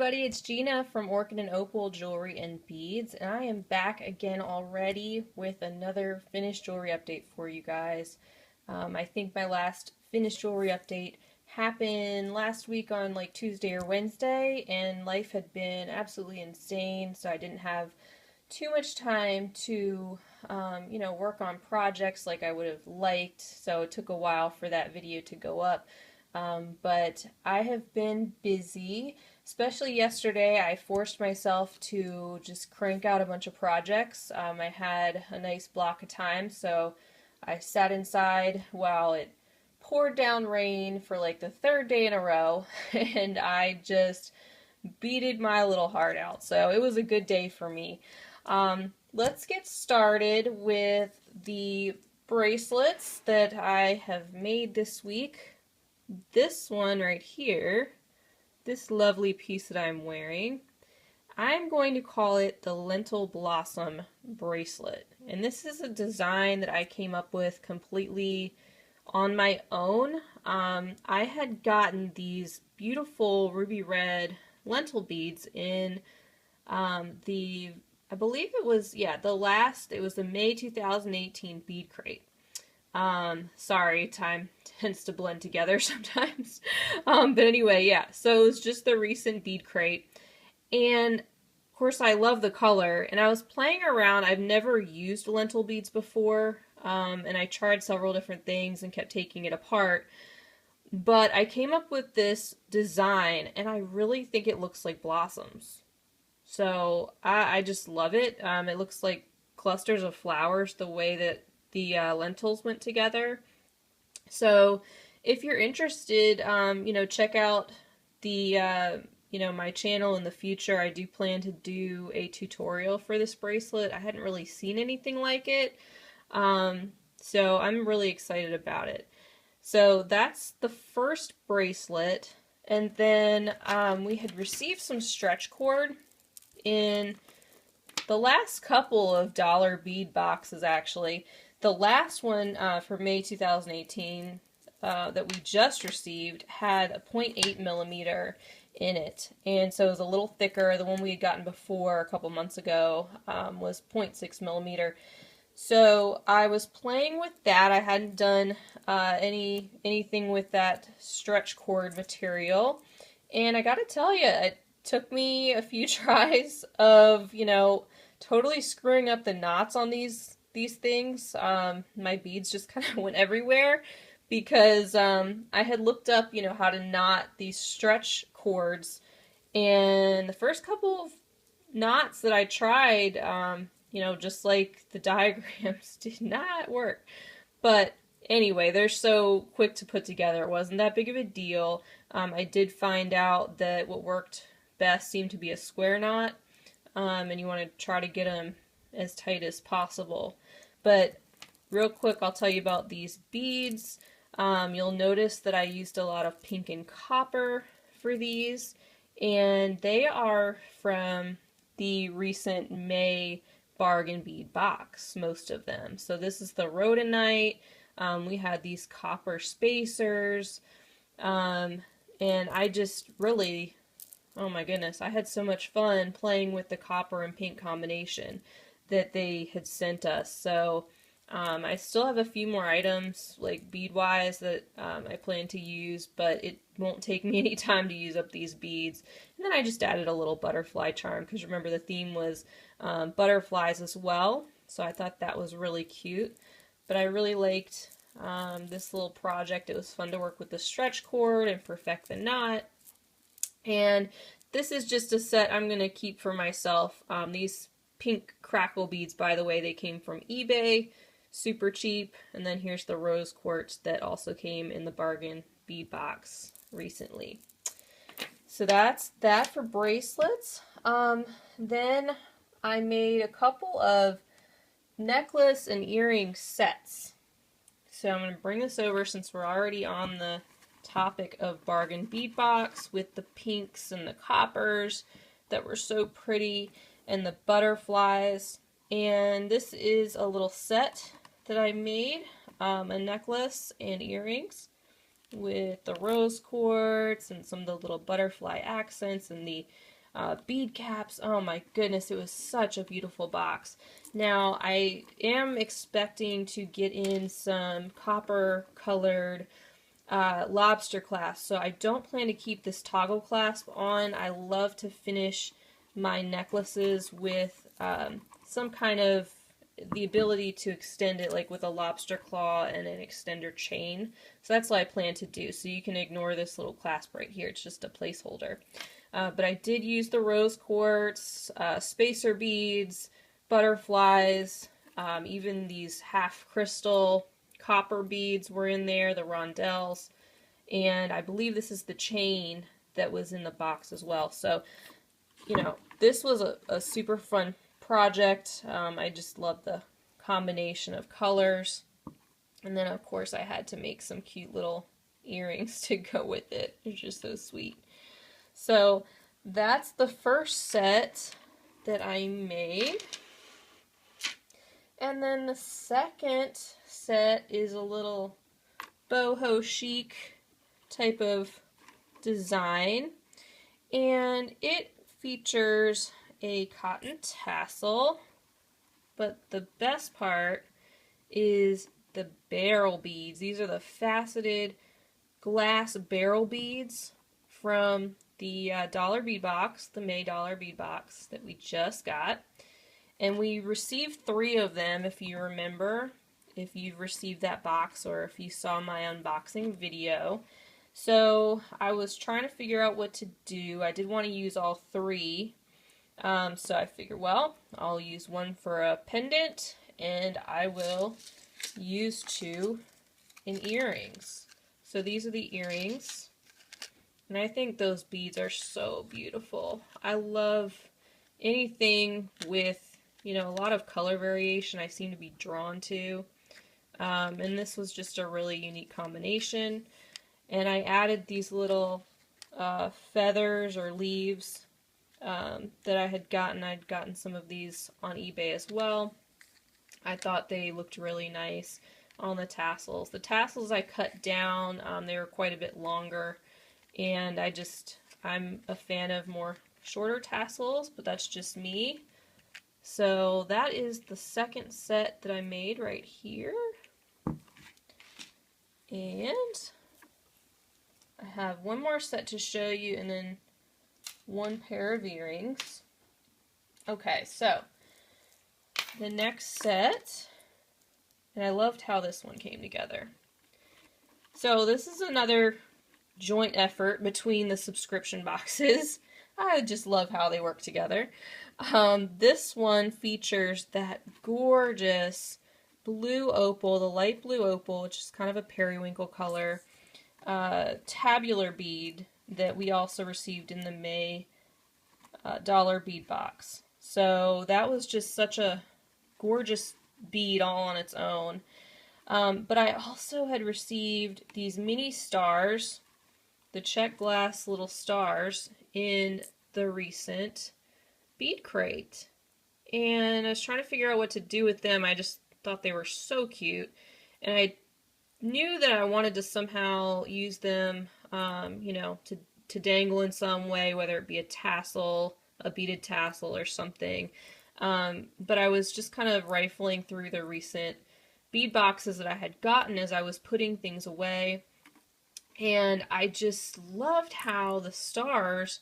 everybody, it's Gina from Orchid and Opal Jewelry and Beads, and I am back again already with another finished jewelry update for you guys. I think my last finished jewelry update happened last week on like Tuesday or Wednesday, and life had been absolutely insane, so I didn't have too much time to work on projects like I would have liked, so it took a while for that video to go up. But I have been busy, especially yesterday. I forced myself to just crank out a bunch of projects. I had a nice block of time, so I sat inside while it poured down rain for like the third day in a row, and I just beaded my little heart out. So it was a good day for me. Let's get started with the bracelets that I have made this week. This one right here, this lovely piece that I'm wearing, I'm going to call it the Lentil Blossom bracelet. And this is a design that I came up with completely on my own. I had gotten these beautiful ruby red lentil beads in I believe it was, it was the May 2018 bead crate. Sorry, time tends to blend together sometimes. But anyway, yeah, so it was just the recent bead crate. And of course I love the color, and I was playing around. I've never used lentil beads before, and I tried several different things and kept taking it apart. But I came up with this design, and I really think it looks like blossoms. So I just love it. It looks like clusters of flowers the way that the lentils went together. So if you're interested, check out the, my channel in the future. I do plan to do a tutorial for this bracelet. I hadn't really seen anything like it. So I'm really excited about it. So that's the first bracelet. And then we had received some stretch cord in the last couple of dollar bead boxes, actually. The last one for May 2018 that we just received had a 0.8 millimeter in it, and so it was a little thicker. The one we had gotten before a couple months ago was 0.6 millimeter. So I was playing with that. I hadn't done anything with that stretch cord material, and I gotta tell you, it took me a few tries of, totally screwing up the knots on these things. My beads just kind of went everywhere because I had looked up, how to knot these stretch cords, and the first couple of knots that I tried, just like the diagrams, did not work. But anyway, they're so quick to put together. It wasn't that big of a deal. I did find out that what worked best seemed to be a square knot, and you want to try to get them as tight as possible. But real quick, I'll tell you about these beads. You'll notice that I used a lot of pink and copper for these, and they are from the recent May bargain bead box, most of them. So this is the rhodonite. We had these copper spacers, and I just really, oh my goodness, I had so much fun playing with the copper and pink combination that they had sent us. So I still have a few more items, like bead-wise, that I plan to use, but it won't take me any time to use up these beads. And then I just added a little butterfly charm, because remember the theme was butterflies as well, so I thought that was really cute. But I really liked this little project. It was fun to work with the stretch cord and perfect the knot. And this is just a set I'm going to keep for myself. These pink crackle beads, by the way, they came from eBay, super cheap. And then here's the rose quartz that also came in the bargain bead box recently. So that's that for bracelets. Then I made a couple of necklace and earring sets. So I'm going to bring this over since we're already on the topic of bargain bead box with the pinks and the coppers that were so pretty and the butterflies. And this is a little set that I made, a necklace and earrings with the rose quartz and some of the little butterfly accents and the bead caps. Oh my goodness, it was such a beautiful box. Now, I am expecting to get in some copper colored lobster clasp, so I don't plan to keep this toggle clasp on. I love to finish my necklaces with some kind of the ability to extend it, like with a lobster claw and an extender chain. So that's what I plan to do. So you can ignore this little clasp right here. It's just a placeholder. But I did use the rose quartz, spacer beads, butterflies, even these half crystal copper beads were in there, the rondelles, and I believe this is the chain that was in the box as well. So, you know, this was a super fun project. I just love the combination of colors. And then, of course, I had to make some cute little earrings to go with it. They're just so sweet. So that's the first set that I made. And then the second set is a little boho chic type of design. And it features a cotton tassel, but the best part is the barrel beads. These are the faceted glass barrel beads from the dollar bead box, the May dollar bead box that we just got. And we received 3 of them, if you remember, if you've received that box or if you saw my unboxing video. So I was trying to figure out what to do. I did want to use all 3. So I figured, well, I'll use one for a pendant, and I will use 2 in earrings. So these are the earrings, and I think those beads are so beautiful. I love anything with, you know, a lot of color variation I seem to be drawn to, and this was just a really unique combination. And I added these little feathers or leaves that I had gotten. I'd gotten some of these on eBay as well. I thought they looked really nice on the tassels. The tassels I cut down, they were quite a bit longer, and I'm a fan of more shorter tassels, but that's just me. So that is the second set that I made right here. And I have one more set to show you, and then one pair of earrings. Okay, so the next set, and I loved how this one came together. So this is another joint effort between the subscription boxes. I just love how they work together. This one features that gorgeous blue opal, the light blue opal, which is kind of a periwinkle color, tabular bead that we also received in the May dollar bead box. So that was just such a gorgeous bead all on its own. But I also had received these mini stars, the check glass little stars, in the recent bead crate. And I was trying to figure out what to do with them. I just thought they were so cute. And I knew that I wanted to somehow use them, you know, to dangle in some way, whether it be a tassel, a beaded tassel or something. But I was just kind of rifling through the recent bead boxes that I had gotten as I was putting things away. And I just loved how the stars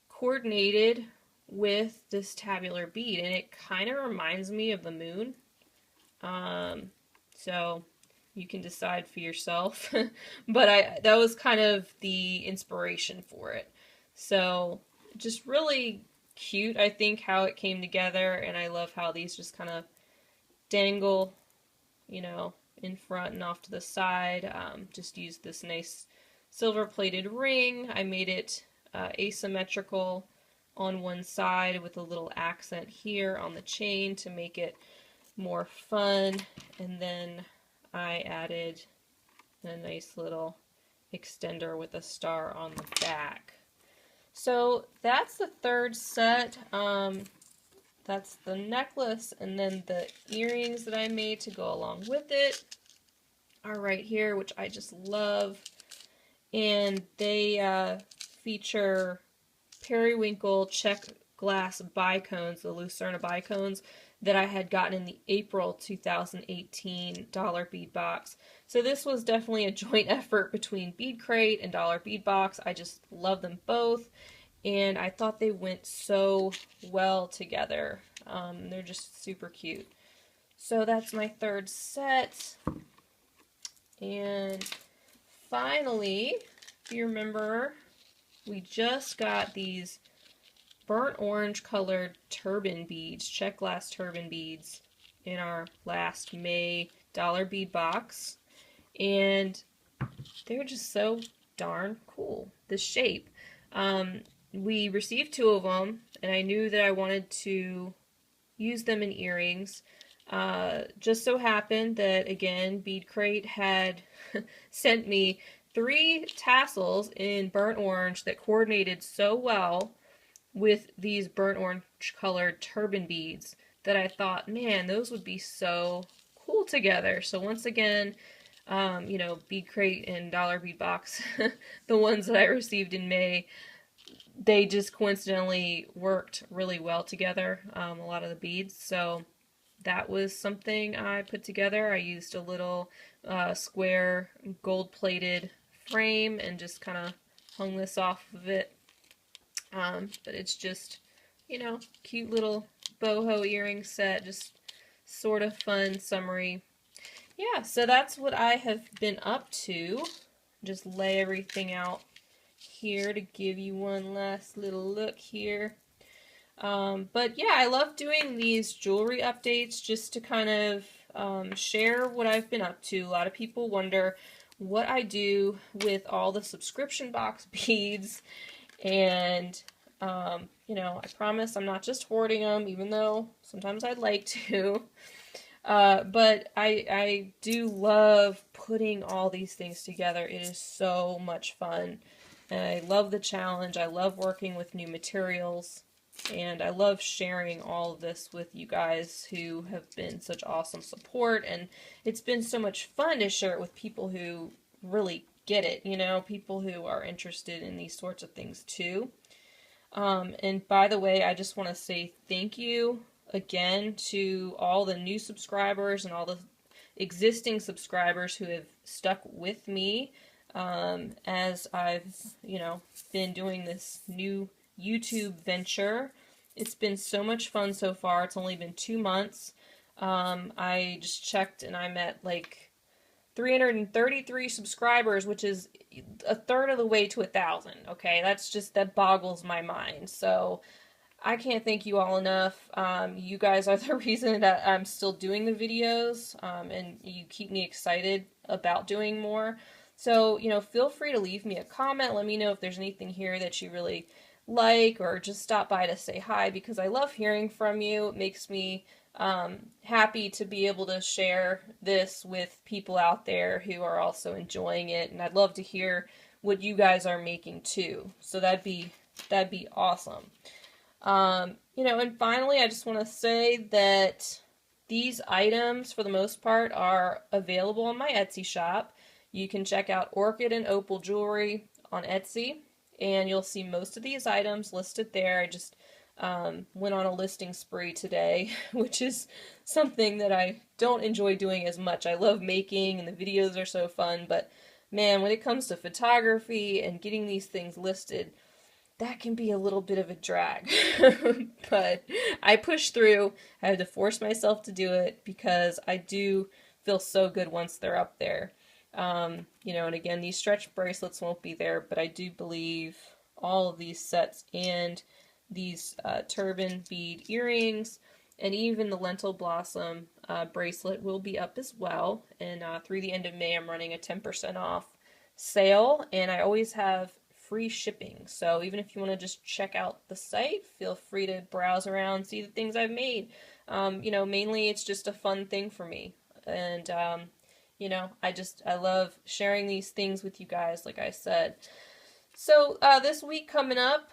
coordinated with this tabular bead. And it kind of reminds me of the moon. So you can decide for yourself. But that was kind of the inspiration for it. So just really cute, I think, how it came together. And I love how these just kind of dangle, you know, in front and off to the side. Just used this nice silver plated ring. I made it asymmetrical on one side with a little accent here on the chain to make it more fun. And then I added a nice little extender with a star on the back. So that's the third set. That's the necklace, and then the earrings that I made to go along with it are right here, which I just love. And they feature periwinkle check glass bicones, the Lucerna bicones, that I had gotten in the April 2018 Dollar Bead box. So this was definitely a joint effort between Bead Crate and Dollar Bead Box. I just love them both, and I thought they went so well together. They're just super cute. So that's my third set. And finally, if you remember, we just got these burnt orange colored turban beads, check glass turban beads, in our last May Dollar Bead box. And they're just so darn cool. The shape. We received 2 of them, and I knew that I wanted to use them in earrings. Just so happened that, again, Bead Crate had sent me 3 tassels in burnt orange that coordinated so well with these burnt orange colored turban beads that I thought, man, those would be so cool together. So once again, you know, Bead Crate and Dollar Bead Box, the ones that I received in May, they just coincidentally worked really well together, a lot of the beads. So that was something I put together. I used a little square gold-plated frame and just kind of hung this off of it. But it's just, you know, cute little boho earring set, just sort of fun, summery. Yeah, so that's what I have been up to. Just lay everything out here to give you one last little look here. But yeah, I love doing these jewelry updates just to kind of share what I've been up to. A lot of people wonder what I do with all the subscription box beads, and you know, I promise I'm not just hoarding them, even though sometimes I'd like to. But I do love putting all these things together. It is so much fun. And I love the challenge. I love working with new materials. And I love sharing all of this with you guys who have been such awesome support. And it's been so much fun to share it with people who really get it, you know, people who are interested in these sorts of things too. And by the way, I just want to say thank you again to all the new subscribers and all the existing subscribers who have stuck with me as I've, you know, been doing this new YouTube venture. It's been so much fun so far. It's only been 2 months. I just checked and I'm at like 333 subscribers, which is a third of the way to 1,000. Okay, that boggles my mind. So I can't thank you all enough. You guys are the reason that I'm still doing the videos, and you keep me excited about doing more. So, you know, feel free to leave me a comment. Let me know if there's anything here that you really like, or just stop by to say hi, because I love hearing from you. It makes me happy to be able to share this with people out there who are also enjoying it, and I'd love to hear what you guys are making too. So that'd be awesome. You know, and finally, I just want to say that these items, for the most part, are available on my Etsy shop. You can check out Orchid and Opal jewelry on Etsy, and you'll see most of these items listed there. I just went on a listing spree today, which is something that I don't enjoy doing as much. I love making, and the videos are so fun, but man, when it comes to photography and getting these things listed, that can be a little bit of a drag. But I push through. I had to force myself to do it because I do feel so good once they're up there. You know, and again, these stretch bracelets won't be there, but I do believe all of these sets and these turban bead earrings and even the lentil blossom bracelet will be up as well. And through the end of May, I'm running a 10% off sale, and I always have free shipping. So even if you want to just check out the site, feel free to browse around, see the things I've made. You know, mainly it's just a fun thing for me. And, you know, I love sharing these things with you guys, like I said. So this week coming up,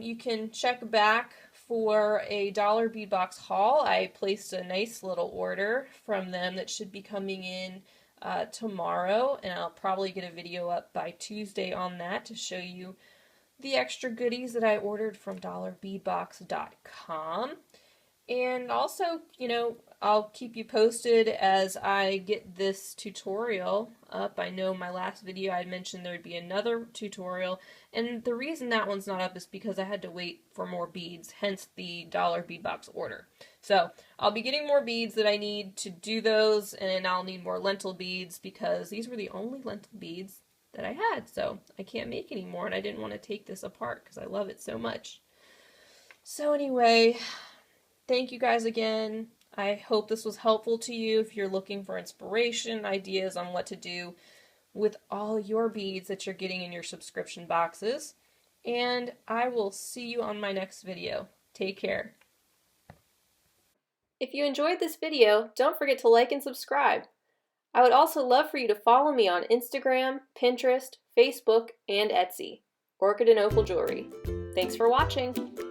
you can check back for a Dollar Bead Box haul. I placed a nice little order from them that should be coming in tomorrow, and I'll probably get a video up by Tuesday on that to show you the extra goodies that I ordered from dollarbeadbox.com. And also, I'll keep you posted as I get this tutorial up. I know my last video I mentioned there'd be another tutorial, and the reason that one's not up is because I had to wait for more beads, hence the dollar bead box order. So I'll be getting more beads that I need to do those, and I'll need more lentil beads because these were the only lentil beads that I had, so I can't make any more, and I didn't want to take this apart because I love it so much. So anyway, thank you guys again. I hope this was helpful to you if you're looking for inspiration, ideas on what to do with all your beads that you're getting in your subscription boxes. And I will see you on my next video. Take care. If you enjoyed this video, don't forget to like and subscribe. I would also love for you to follow me on Instagram, Pinterest, Facebook, and Etsy. Orchid and Opal Jewelry. Thanks for watching!